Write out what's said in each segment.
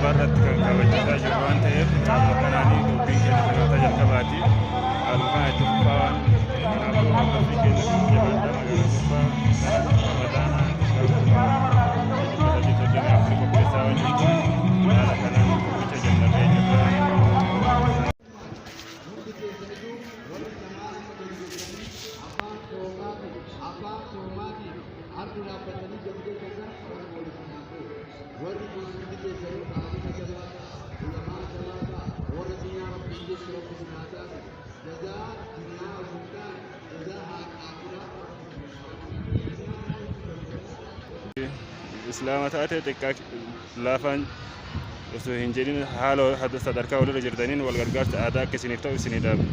برت كوجهة جوان تيف مكاني وبين كده تجار كباتي المكان تفان أبو في كده جبل دم رمضان jadi tujuan Afrika biasa ini ala kana kuca jangan juga Islam taate tekka lafan osoo hin jedhin haala hadda sadarkaa walirra jirtaniin wal gargaarsa aadaa akka isiniif ta'u isinii dhaabu.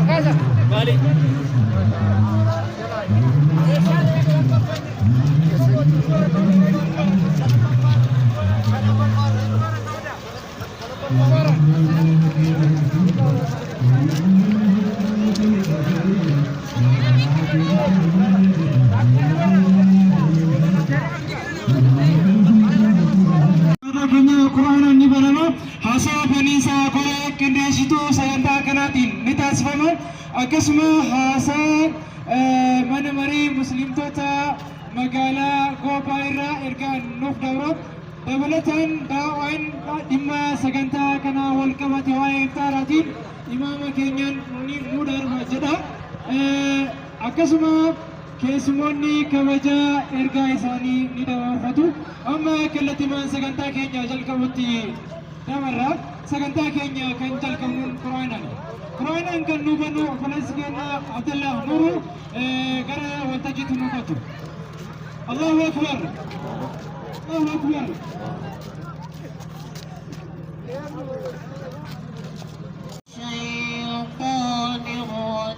Casa. Vale. akkasuma haasaa mana marii muslimtoota magaalaa goobaa irraa ergaan nuuf dabran dabalataan daawwan dhimma sagantaa kana wal qabate waa'ee ifxaaraatiin imaama keenyaan nu darba jedha akkasuma keessumoonni kabaja ergaa isaanii ni dabarfatu amma kallattimaan sagantaa keenya jalqabutti dabarra sagantaa keenya kan jalqabnuun quraanaan Qur'aan kan nu banu falaskeena Abdullah Nuru gara waltajjiitti nu qatu Allahu Akbar Allahu Akbar الشيطان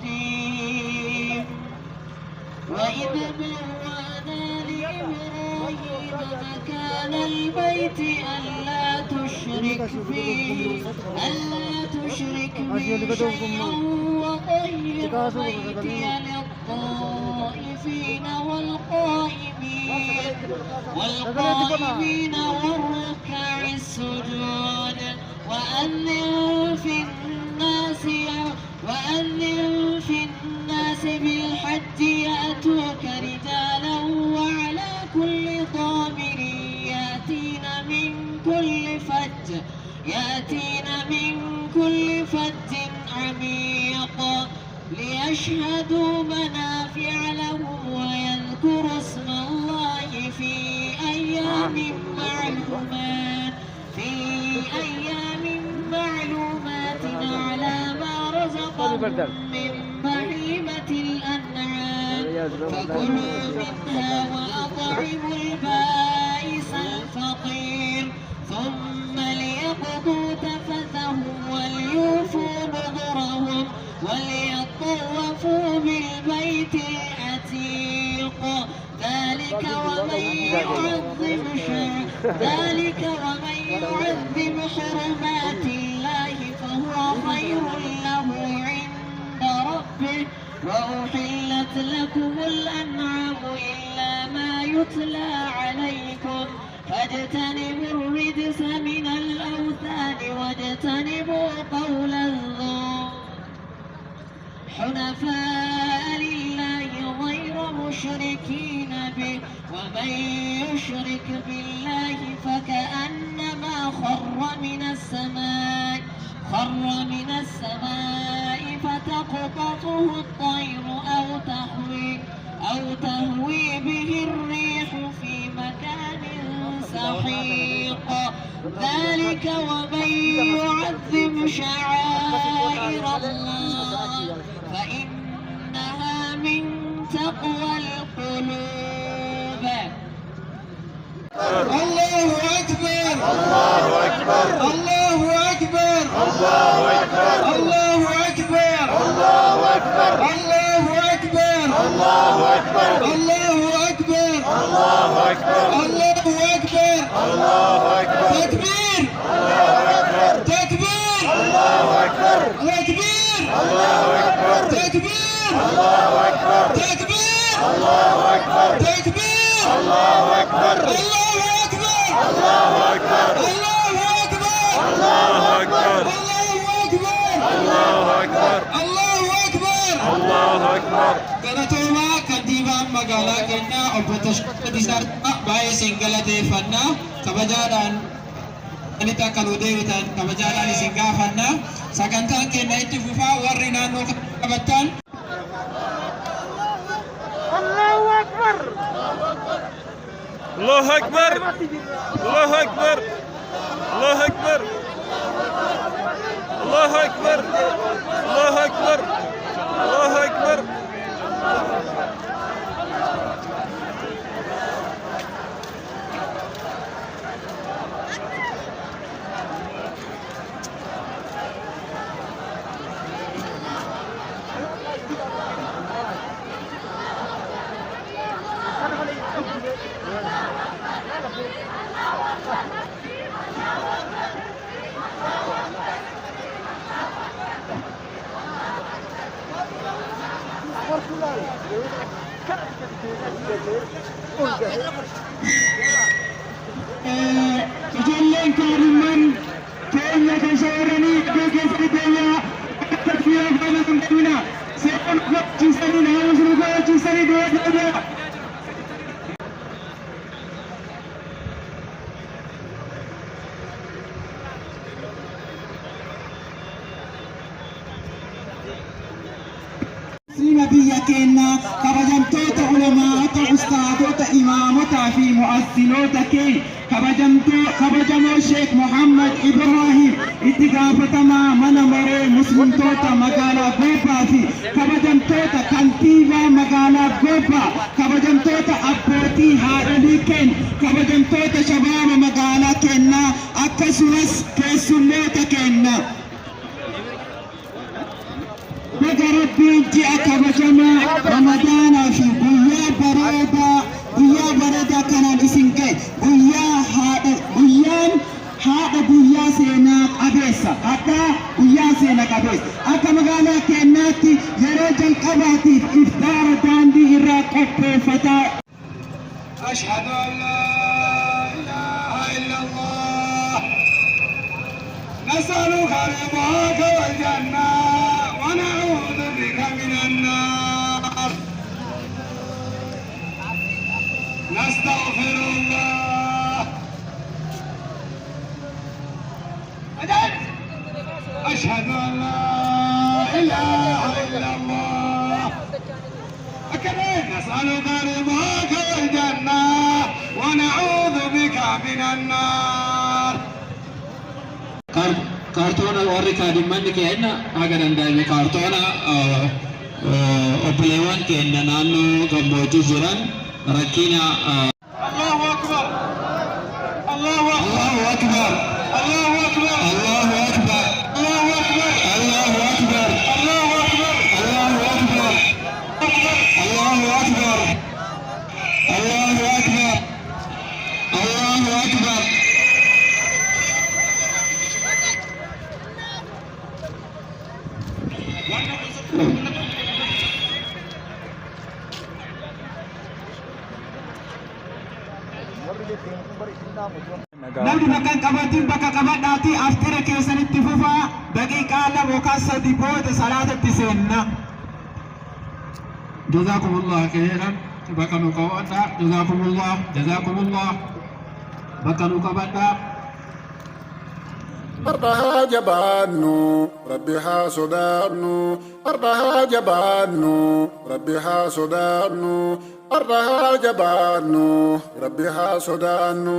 الرجيم وإذ بوأنا لإبراهيم مكان البيت ألا تشرك بي شيئا وطهر بيتي للطائفين والقائمين والركع السجود وأذن في الناس بالحج فج عميق ليشهدوا منافع لهم ويذكروا اسم الله في أيام معلومات على ما رزقهم من بهيمة الأنعام فكلوا منها وأطعموا البائس الفقير ثم ليقضوا تفثهم وليوفوا نذرهم وليطوفوا بالبيت العتيق ذلك ومن يعظم حرمات الله فهو خير له عند ربه وأحلت لكم الأنعام إلا ما يتلى عليكم فاجتنبوا الرجس من الأوثان واجتنبوا قول الزور حنفاء لله غير مشركين به ومن يشرك بالله فكأنما خر من السماء فتخطفه الطير أو تهوي به الريح في مكان سحيق ذلك ومن يعظم شعائر الله فإنها من تقوى القلوب. الله أكبر الله أكبر الله أكبر الله أكبر الله أكبر الله أكبر الله أكبر الله أكبر الله أكبر الله أكبر الله أكبر الله أكبر تكبير الله أكبر تكبير الله أكبر تكبير الله أكبر تكبير الله أكبر تكبير الله أكبر تكبير الله أكبر الله أكبر الله أكبر الله أكبر الله أكبر الله أكبر الله أكبر الله أكبر الله أكبر Galatooma kantiibaan magaalaa keenyaa obbo Tashqad Isaartaa baay'ee isin galateeffannaa kabajaadhaan anita akka nu deebitan kabajaadhaan isin gaafannaa sagantaan keenya itti fufaa warri naannoo qabattan الله أكبر الله أكبر الله أكبر الله أكبر الله أكبر الله أكبر الله أكبر ijoolleen kaadhimman keenya kan shamarranii iddoo keessatti deemaa tafiyaa faana hin qabina seeraan kabachiisanii naamusni kabachiisanii deemaa Sina biyya keenyaa kabajamtoota ulamaa'ota ustaadota imaamotaa fi mu'assinoota keenya kabajamoo Sheek Muhammad Ibrahim itti gaafatamaa mana maree muslimtoota magaalaa Goobbaa fi kabajamtoota kantiibaa magaalaa Goobbaa kabajamtoota abbootii haadholii keenya kabajamtoota shabaaba magaalaa keenyaa akkasumas keessummoota keenya. Baga Rabbiin ji'a kabajamaa Ramadaanaa fi guyyaa bareedaa kanaan isin ga'e guyyaan haadha guyyaa seenaa qabeessa akka magaalaa keenyaatti yeroo jalqabaatiif iftaara daandii irraa qopheeffataa. Ashhadu an laa ilaaha illallah nas'aluka ridwaaka wal jannah ونعوذ بك من النار نستغفر الله أشهد أن لا إله إلا الله نسألك رضاك والجنة ونعوذ بك من النار كارتونا وري كادمان كأننا أجرا دايما كارتونا أبليوان كأننا نانو كموتي جيران ركينا الله أكبر الله أكبر الله أكبر الله أكبر الله أكبر الله أكبر الله أكبر الله أكبر الله أكبر الله أكبر الله أكبر namni bakka qabatiin bakka qabadhaati aftira keessanitti fufa daqiiqaa lama yookaan sadi booda salaatatti seenna. Jazakumullah khairan bakka nu qabadha jazakumullah bakka nu qabadha. أرضها جبانو ربها سودانو أرضها جبانو ربها سودانو أرضها جبانو ربها سودانو